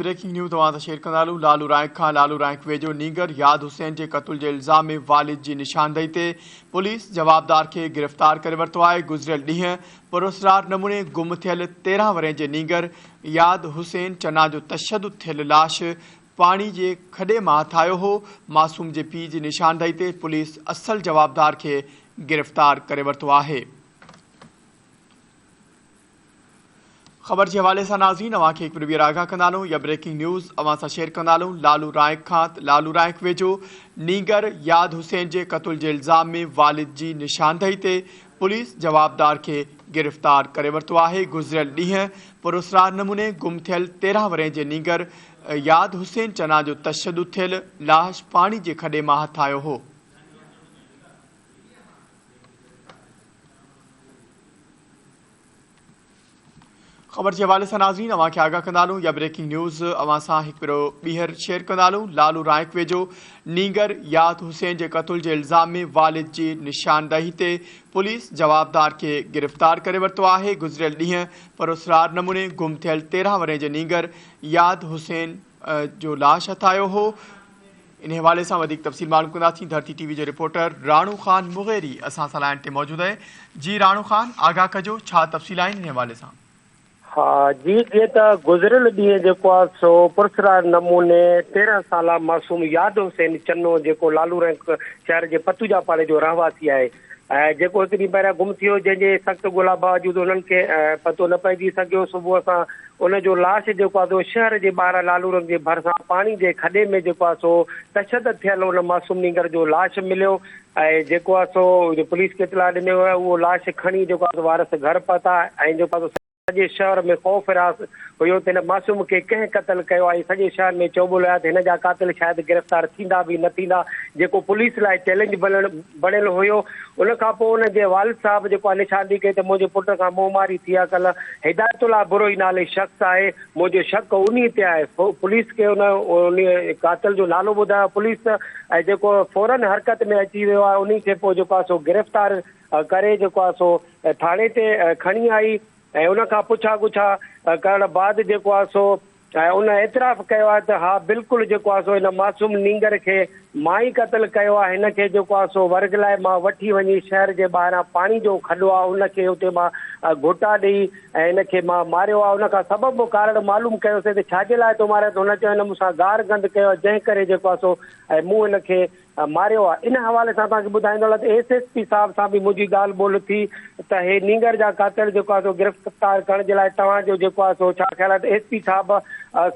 Breaking news तव्हां सां share कंदालूं। Lalu राइक खां लालू राइक वेझो नीगर याद हुसैन जे क़त्ल जे इल्ज़ाम में वालिद जी निशानदही ते पुलिस जवाबदार खे गिरफ़्तार करे वरितो आहे। गुज़िरियल ॾींहुं पुरअसरार नमूने गुम थियल 13 वरें जे नीगर याद हुसैन चना जो तशदुद थियल लाश पाणी जे खॾे मां हथ आयो हो। मासूम जे पीउ जी निशानदही ते पुलिस असल जवाबदार खे गिरफ़्तार करे वरितो आहे। ख़बर के हवाले से नाज़रीन अवां खे हिकु ॿीहर आगाह कंदालूं या ब्रेकिंग न्यूज़ अवां सां शेयर कंदालूं। लालू राइक खां लालू राइक वेझो नीगर याद हुसैन जे क़त्ल जे इल्ज़ाम में वालिद जी निशानदही ते पुलिस जवाबदार खे गिरफ़्तार करे वरितो आहे। गुज़िरियल ॾींहुं पुरअसरार नमूने गुम थियल 13 वरें जे नीगर याद हुसैन चना जो तशदुद थियल लाश पाणी जे खॾे मां हथ आयो हो। ख़बर के हवाले से नाज़रीन अवां खे आगाह कंदालूं या ब्रेकिंग न्यूज़ अवां सां हिकु ॿीहर शेयर कंदालूं। लालू राइक वेझो नीगर याद हुसैन जे क़त्ल जे इल्ज़ाम में वालिद जी निशानदही ते पुलिस जवाबदार खे गिरफ़्तार करे वरितो आहे। गुज़िरियल ॾींहुं पुरअसरार नमूने गुम थियल 13 वरें जे नीगर याद हुसैन जो लाश हथ आयो हो। इन हवाले से वधिक तफ़सील मालूम कंदासीं। धरती टीवी जो रिपोर्टर राणू ख़ान मुगेरी असां सां लाइन ते मौजूद है। जी राणू ख़ान आगाह कजो छा तफ़सील आहिनि इन हवाले से। हाँ जी, जीअं त गुज़िरियल ॾींहुं जेको आहे सो पुरअसरार नमूने 13 साला मासूम याद हुसैन चन्नो जेको लालू रैंक शहर जे पतूजा पाड़े जो रहवासी आहे ऐं जेको हिकु ॾींहुं पहिरियां गुम थियो, जंहिंजे सख़्तु ॻोल्हा बावजूदि उन्हनि खे पतो न पइजी सघियो। सुबुह सां उनजो लाश जेको आहे सो शहर जे ॿाहिरां लालू रंग जे भरिसां पाणी जे खॾे में जेको आहे सो तशदुद थियल उन मासूम नीगर जो लाश मिलियो ऐं जेको आहे सो पुलिस खे इतला ॾिनो आहे। उहो लाश खणी जेको आहे वारस घर पहुता ऐं जेको आहे सॼे शहर में ख़ौफ़ रास हुयो त हिन मासूम खे कंहिं क़त्ल कयो आहे। सॼे शहर में चौबोल आहे त हिन जा क़ातिल शायदि गिरफ़्तार थींदा बि न थींदा, जेको पुलिस लाइ चैलेंज बणियल हुयो। उन खां पोइ उनजे वालिद साहब जेको आहे निशानदी कई त मुंहिंजे पुट खां मुंहमारी थी आहे। कल्ह हिदायतुल्लाह बुरोई नाले शख़्स आहे, मुंहिंजो शक उन्ही ते आहे। पुलिस खे उन क़ातिल जो नालो ॿुधायो पुलिस ऐं जेको फौरन हरकत में अची वियो आहे। उन्ही खे पोइ जेको आहे सो गिरफ़्तार करे जेको आहे सो थाणे ते खणी आई ऐं उनखां पुछा गुछा करण बाद जेको आहे सो उन एतिराफ़ कयो आहे त हा बिल्कुलु जेको आहे सो हिन मासूम नीगर खे मां ई क़त्ल कयो आहे। हिनखे जेको आहे सो वर्गलाए मां वठी वञी शहर जे ॿाहिरां पाणी जो खॾो आहे उनखे उते मां घोटा ॾेई ऐं हिनखे मां मारियो आहे। उनखां सबबु कारण मालूम कयोसीं त छाजे लाइ थो मारे, त हुन चयो हिन मूंसां गार गंद कयो जंहिं करे जेको आहे सो ऐं मूं हिनखे मारियो आहे। इन हवाले सां तव्हांखे ॿुधाईंदो त SSP साहिब सां बि मुंहिंजी ॻाल्हि ॿोल थी त हे नीगर जा क़ातिल जेको आहे सो गिरफ़्तार करण जे लाइ तव्हांजो जेको आहे सो छा ख़्यालु आहे। त SP साहिब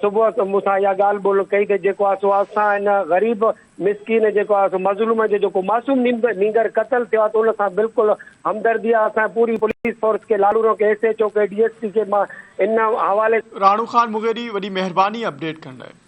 सुबुह मूंसां इहा ॻाल्हि ॿोल कई त जेको आहे सो असां हिन ग़रीब मिसकिन जेको आहे सो मज़लूम जो जेको मासूम नीगर क़त्ल थियो आहे त उन सां बिल्कुलु हमदर्दी आहे। असां पूरी पुलिस फोर्स खे लालू के SHO के DSP के मां इन हवाले। राणू ख़ान मुगेरी वॾी महिरबानी अपडेट करण लाइ।